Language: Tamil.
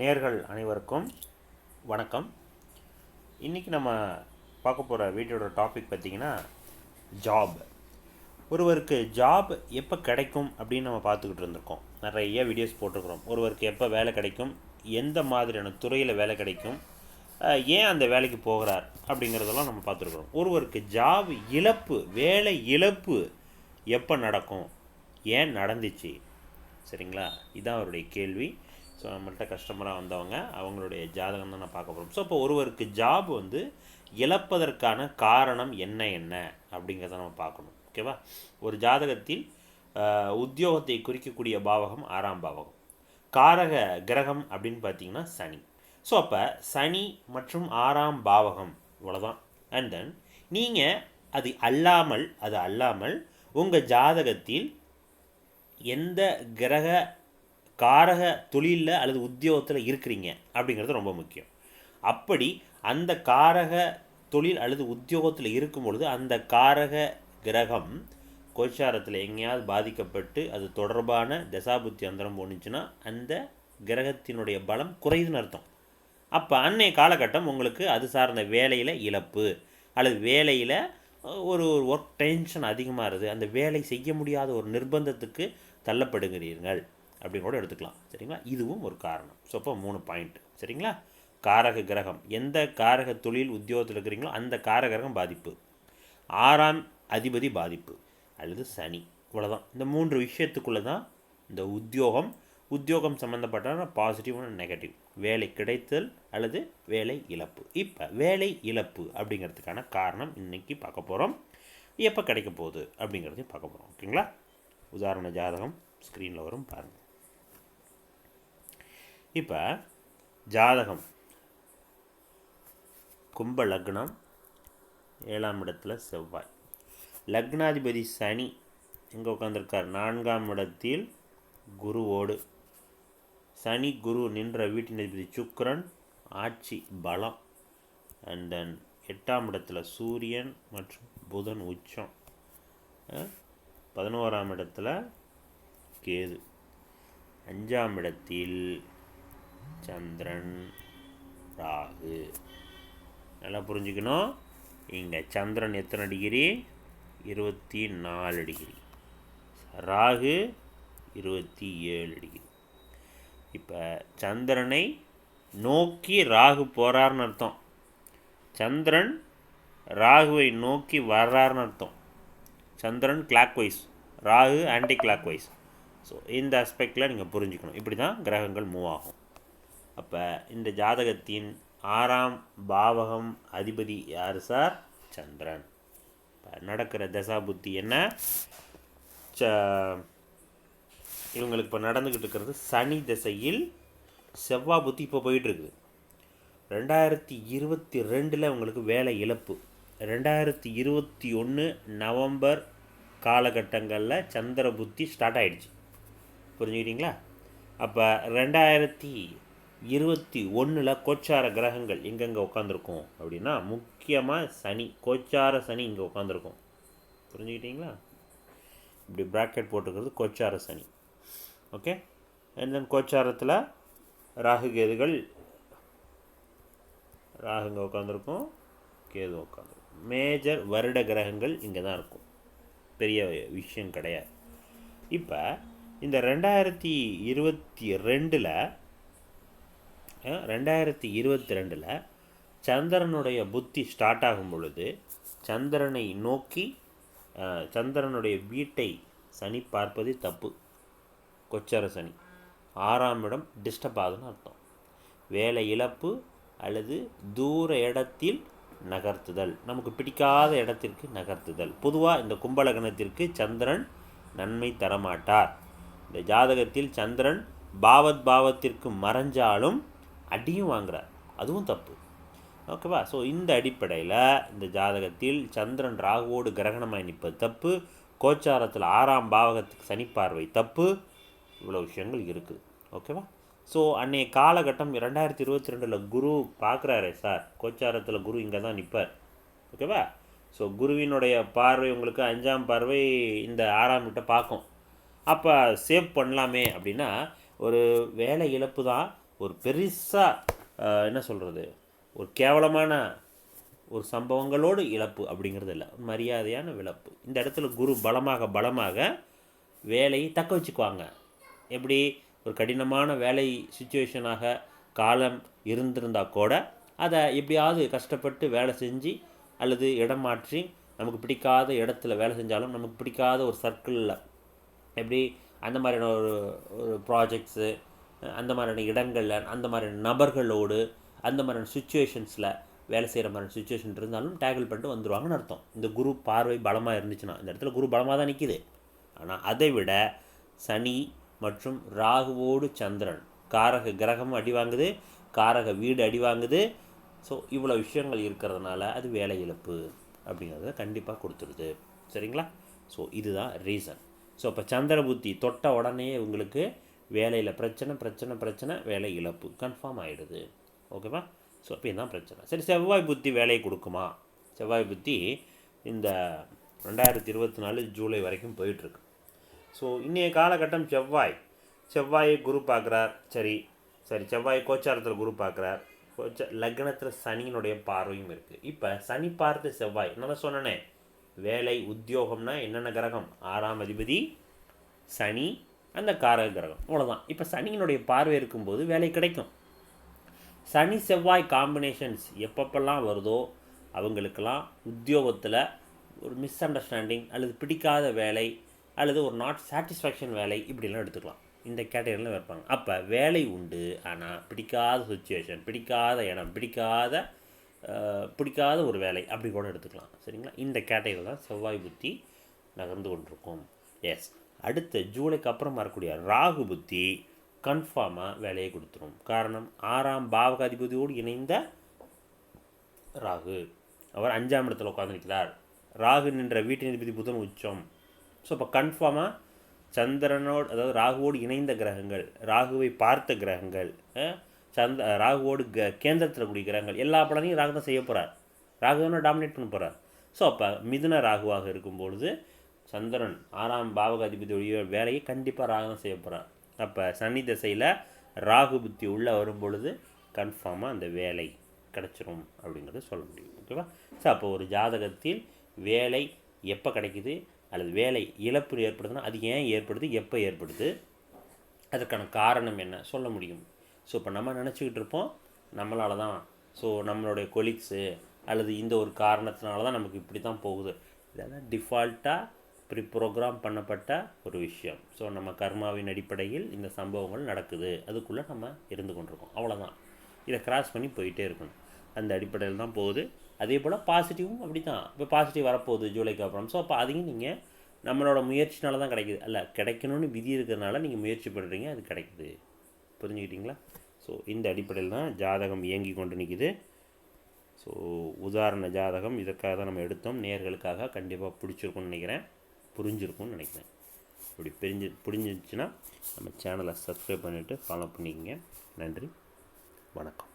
நேர்கள் அனைவருக்கும் வணக்கம். இன்றைக்கி நம்ம பார்க்க போகிற வீடியோட டாபிக் பார்த்திங்கன்னா ஜாப். ஒருவருக்கு ஜாப் எப்போ கிடைக்கும் அப்படின்னு நம்ம பார்த்துக்கிட்டு இருந்திருக்கோம். நிறைய வீடியோஸ் போட்டிருக்கிறோம். ஒருவருக்கு எப்போ வேலை கிடைக்கும், எந்த மாதிரியான துறையில் வேலை கிடைக்கும், ஏன் அந்த வேலைக்கு போகிறார் அப்படிங்கிறதெல்லாம் நம்ம பார்த்துருக்குறோம். ஒருவருக்கு ஜாப் இழப்பு, வேலை இழப்பு எப்போ நடக்கும், ஏன் நடந்துச்சு, சரிங்களா? இதுதான் அவருடைய கேள்வி. ஸோ நம்மள்கிட்ட கஸ்டமராக வந்தவங்க அவங்களுடைய ஜாதகம் தான் நான் பார்க்க போகிறோம். ஸோ இப்போ ஒருவருக்கு ஜாப் இழப்பதற்கான காரணம் என்ன அப்படிங்கிறத நம்ம பார்க்கணும். ஓகேவா? ஒரு ஜாதகத்தில் உத்தியோகத்தை குறிக்கக்கூடிய பாவகம் 6ஆம் பாவகம். காரக கிரகம் அப்படின்னு பார்த்தீங்கன்னா சனி. ஸோ அப்போ சனி மற்றும் 6ஆம் பாவகம் இவ்வளோதான். அண்ட் தென் நீங்கள் அது அல்லாமல் உங்கள் ஜாதகத்தில் எந்த கிரக காரக தொழிலில் அல்லது உத்தியோகத்தில் இருக்கிறீங்க அப்படிங்கிறது ரொம்ப முக்கியம். அப்படி அந்த காரக தொழில் அல்லது உத்தியோகத்தில் இருக்கும் பொழுது அந்த காரக கிரகம் கோச்சாரத்தில் எங்கேயாவது பாதிக்கப்பட்டு அது தொடர்பான தசாபுத்தி அந்தரம் போணுச்சுன்னா அந்த கிரகத்தினுடைய பலம் குறையுதுன்னு அர்த்தம். அப்போ அன்னைய காலகட்டம் உங்களுக்கு அது சார்ந்த வேலையில் இழப்பு அல்லது வேலையில் ஒரு ஒர்க் டென்ஷன் அதிகமாக இருக்குது, அந்த வேலை செய்ய முடியாத ஒரு நிர்பந்தத்துக்கு தள்ளப்படுகிறீர்கள் அப்படின்னு கூட எடுத்துக்கலாம். சரிங்களா? இதுவும் ஒரு காரணம். ஸோ அப்போ 3 பாயிண்ட். சரிங்களா? காரக கிரகம், எந்த காரக தொழில் உத்தியோகத்தில் இருக்கிறீங்களோ அந்த காரக கிரகம் பாதிப்பு, 6ஆம் அதிபதி பாதிப்பு அல்லது சனி, இவ்வளோதான். இந்த 3 விஷயத்துக்குள்ளே தான் இந்த உத்தியோகம் சம்மந்தப்பட்ட பாசிட்டிவ் அண்ட் நெகட்டிவ், வேலை கிடைத்தல் அல்லது வேலை இழப்பு. இப்போ வேலை இழப்பு அப்படிங்கிறதுக்கான காரணம் இன்றைக்கி பார்க்க போகிறோம். எப்போ கிடைக்க போகுது அப்படிங்கிறதையும் பார்க்க போகிறோம். ஓகேங்களா? உதாரண ஜாதகம் ஸ்க்ரீனில் வரும் பாருங்கள். இப்போ ஜாதகம் கும்ப லக்னம், 7ஆம் இடத்துல செவ்வாய், லக்னாதிபதி சனி எங்கே உட்காந்துருக்கார், 4ஆம் இடத்தில் குருவோடு. சனி குரு நின்ற வீட்டின் அதிபதி சுக்கிரன், ஆட்சி பலம். அண்ட் தென் 8ஆம் இடத்துல சூரியன் மற்றும் புதன் உச்சம், 11ஆம் இடத்துல கேது, 5ஆம் இடத்தில் சந்திரன் ராகு. நல்லா புரிஞ்சுக்கணும். இங்கே சந்திரன் எத்தனை டிகிரி, 24 டிகிரி, ராகு 27 டிகிரி. இப்போ சந்திரனை நோக்கி ராகு போகிறார்னு அர்த்தம், சந்திரன் ராகுவை நோக்கி வர்றாருன்னு அர்த்தம். சந்திரன் clockwise, Rahu anticlockwise. So இந்த ஆஸ்பெக்டில் நீங்கள் புரிஞ்சுக்கணும். இப்படி தான் கிரகங்கள் மூவ் ஆகும். அப்போ இந்த ஜாதகத்தின் 6ஆம் பாவகம் அதிபதி யார் சார்? சந்திரன். இப்போ நடக்கிற தசாபுத்தி என்ன? இவங்களுக்கு இப்போ நடந்துக்கிட்டு இருக்கிறது சனி திசையில் செவ்வாய் புத்தி இப்போ போயிட்டுருக்குது. 2022 உங்களுக்கு வேலை இழப்பு, 2021 நவம்பர் காலகட்டங்களில் சந்திர புத்தி ஸ்டார்ட் ஆகிடுச்சு. புரிஞ்சுக்கிட்டீங்களா? அப்போ 2021 கோச்சார கிரகங்கள் எங்கெங்கே உட்காந்துருக்கும் அப்படின்னா முக்கியமாக சனி, கோச்சார சனி இங்கே உட்காந்துருக்கும். புரிஞ்சுக்கிட்டீங்களா? இப்படி ப்ராக்கெட் போட்டுக்கிறது கோச்சார சனி. ஓகே. அண்ட் தென் கோச்சாரத்தில் ராகு கேதுகள், ராகுங்க உட்காந்துருக்கும், கேது உட்காந்துருக்கும். மேஜர் வருட கிரகங்கள் இங்கே தான் இருக்கும், பெரிய விஷயம் கிடையாது. இப்போ இந்த 2022 சந்திரனுடைய புத்தி ஸ்டார்ட் ஆகும் பொழுது சந்திரனை நோக்கி சந்திரனுடைய வீட்டை சனி பார்ப்பது தப்பு. கொச்சர சனி 6ஆம் இடம் டிஸ்டர்ப் ஆகுதுன்னு அர்த்தம். வேலை இழப்பு அல்லது தூர இடத்தில் நகர்த்துதல், நமக்கு பிடிக்காத இடத்திற்கு நகர்த்துதல். பொதுவாக இந்த கும்பலகணத்திற்கு சந்திரன் நன்மை தரமாட்டார். இந்த ஜாதகத்தில் சந்திரன் பாவத்திற்கு மறைஞ்சாலும் அடியும் வாங்குறார், அதுவும் தப்பு. ஓகேவா? ஸோ இந்த அடிப்படையில் இந்த ஜாதகத்தில் சந்திரன் ராகுவோடு கிரகணமாய் நிற்பது தப்பு, கோச்சாரத்தில் 6ஆம் பாவகத்துக்கு சனி பார்வை தப்பு, இவ்வளோ விஷயங்கள் இருக்குது. ஓகேவா? ஸோ அன்றைய காலகட்டம் 2022 குரு பார்க்குறாரே சார், கோச்சாரத்தில் குரு இங்கே தான் நிற்பார். ஓகேவா? ஸோ குருவினுடைய பார்வை உங்களுக்கு 5ஆம் பார்வை இந்த 6ஆம் வீட்டை பார்க்கும். அப்போ சேவ் பண்ணலாமே அப்படின்னா ஒரு வேலை இழப்பு தான், ஒரு பெருசாக என்ன சொல்கிறது, ஒரு கேவலமான ஒரு சம்பவங்களோடு இழப்பு அப்படிங்கிறது இல்லை, மரியாதையான இழப்பு. இந்த இடத்துல குரு பலமாக வேலையை தக்க வச்சுக்குவாங்க. எப்படி, ஒரு கடினமான வேலை சுச்சுவேஷனாக காலம் இருந்திருந்தால் கூட அதை எப்படியாவது கஷ்டப்பட்டு வேலை செஞ்சு அல்லது இடம் மாற்றி நமக்கு பிடிக்காத இடத்துல வேலை செஞ்சாலும் நமக்கு பிடிக்காத ஒரு சர்க்கிளில் எப்படி அந்த மாதிரியான ஒரு ப்ராஜெக்ட்ஸு, அந்த மாதிரியான இடங்களில், அந்த மாதிரியான நபர்களோடு, அந்த மாதிரியான சுச்சுவேஷன்ஸில் வேலை செய்கிற மாதிரி சுச்சுவேஷன் இருந்தாலும் டேக்கிள் பண்ணிட்டு வந்துடுவாங்கன்னு அர்த்தம். இந்த குரு பார்வை பலமாக இருந்துச்சுன்னா, இந்த இடத்துல குரு பலமாக தான் நிற்கிது. ஆனால் அதை விட சனி மற்றும் ராகுவோடு சந்திரன், காரக கிரகம் அடி வாங்குது, காரக வீடு அடி வாங்குது. ஸோ இவ்வளோ விஷயங்கள் இருக்கிறதுனால அது வேலை இழப்பு அப்படிங்கிறத கண்டிப்பாக கொடுத்துருது. சரிங்களா? ஸோ இதுதான் ரீசன். ஸோ இப்போ சந்திர புத்தி தொட்ட உடனே உங்களுக்கு வேலையில் பிரச்சனை, வேலை இழப்பு கன்ஃபார்ம் ஆகிடுது. ஓகேவா? ஸோ அப்போ இதுதான் பிரச்சனை. சரி, செவ்வாய் புத்தி வேலையை கொடுக்குமா? செவ்வாய் புத்தி இந்த 2024 ஜூலை வரைக்கும் போயிட்டுருக்கு. ஸோ இன்றைய காலகட்டம் செவ்வாயை குரு பார்க்குறார். சரி, செவ்வாய் கோச்சாரத்தில் குரு பார்க்குறார். லக்னத்தில் சனியினுடைய பார்வையும் இருக்குது. இப்போ சனி பார்த்து செவ்வாய், நான் சொன்னேனே, வேலை உத்தியோகம்னா என்னென்ன கிரகம்? 6ஆம் அதிபதி சனி, அந்த காரக கிரகம், அவ்வளோதான். இப்போ சனியினுடைய பார்வை இருக்கும்போது வேலை கிடைக்கும். சனி செவ்வாய் காம்பினேஷன்ஸ் எப்பப்பெல்லாம் வருதோ அவங்களுக்கெல்லாம் உத்தியோகத்தில் ஒரு மிஸ் அண்டர்ஸ்டாண்டிங் அல்லது பிடிக்காத வேலை அல்லது ஒரு நாட் சாட்டிஸ்ஃபேக்ஷன் வேலை இப்படிலாம் எடுத்துக்கலாம். இந்த கேட்டகரியில் வைப்பாங்க. அப்போ வேலை உண்டு, ஆனால் பிடிக்காத சுச்சுவேஷன், பிடிக்காத இடம், பிடிக்காத ஒரு வேலை அப்படி கூட எடுத்துக்கலாம். சரிங்களா? இந்த கேட்டகரியில் தான் செவ்வாய் புத்தி நகர்ந்து கொண்டிருக்கும். எஸ், அடுத்த ஜூலைக்கு அப்புறம் வரக்கூடிய ராகு புத்தி கன்ஃபார்மாக வேலையை கொடுத்துரும். காரணம், 6ஆம் பாவகாதிபதியோடு இணைந்த ராகு, அவர் 5ஆம் இடத்துல உட்காந்துருக்கிறார். ராகு நின்ற வீட்டின் அதிபதி புதன் உச்சம். ஸோ இப்போ கன்ஃபார்மாக சந்திரனோடு, அதாவது ராகுவோடு இணைந்த கிரகங்கள், ராகுவை பார்த்த கிரகங்கள், ராகுவோடு கேந்திரத்தில் கூடிய கிரகங்கள், எல்லா பலனையும் ராகு தான் செய்ய போகிறார். ராகு தான் டாமினேட் பண்ண போகிறார். ஸோ அப்போ மிதுன ராகுவாக இருக்கும்பொழுது சந்திரன் 6ஆம் பாவகாதிபதியுடைய வேலையை கண்டிப்பாக ராகு தான் செய்ய போகிறார். அப்போ சனி திசையில் ராகு புத்தி உள்ளே வரும்பொழுது கன்ஃபார்மாக அந்த வேலை கிடச்சிரும் அப்படிங்கிறத சொல்ல முடியும். ஓகேவா? ஸோ அப்போ ஒரு ஜாதகத்தில் வேலை எப்போ கிடைக்குது அல்லது வேலை இழப்பு ஏற்படுதுன்னா அது ஏன் ஏற்படுது, எப்போ ஏற்படுது, அதற்கான காரணம் என்ன சொல்ல முடியும். ஸோ இப்போ நம்ம நினச்சிக்கிட்டு இருப்போம் நம்மளால தான், ஸோ நம்மளுடைய கொலீக்ஸு அல்லது இந்த ஒரு காரணத்தினால தான் நமக்கு இப்படி தான் போகுது. இதெல்லாம் டிஃபால்ட்டாக ப்ரோக்ராம் பண்ணப்பட்ட ஒரு விஷயம். ஸோ நம்ம கர்மாவின் அடிப்படையில் இந்த சம்பவங்கள் நடக்குது, அதுக்குள்ளே நம்ம இருந்து கொண்டிருக்கோம், அவ்வளோதான். இதை கிராஸ் பண்ணி போயிட்டே இருக்கணும். அந்த அடிப்படையில் தான் போகுது. அதே போல் பாசிட்டிவும் அப்படி தான். இப்போ பாசிட்டிவ் வரப்போகுது ஜூலைக்கு அப்புறம். ஸோ அப்போ அதையும் நீங்கள் நம்மளோட முயற்சினால தான் கிடைக்குது, அல்ல கிடைக்கணும்னு விதி இருக்கிறதுனால நீங்கள் முயற்சி பண்ணுறீங்க, அது கிடைக்குது. புரிஞ்சுக்கிட்டிங்களா? ஸோ இந்த அடிப்படையில் தான் ஜாதகம் இயங்கி கொண்டு நிற்கிது. ஸோ உதாரண ஜாதகம் இதற்காக தான் நம்ம எடுத்தோம். நேர்களுக்காக கண்டிப்பாக பிடிச்சிருக்கும்னு நினைக்கிறேன், புரிஞ்சிருக்கும்னு நினைக்கிறேன். இப்படி புரிஞ்சிருச்சுன்னா நம்ம சேனலை சப்ஸ்கிரைப் பண்ணிவிட்டு ஃபாலோ பண்ணிக்கங்க. நன்றி, வணக்கம்.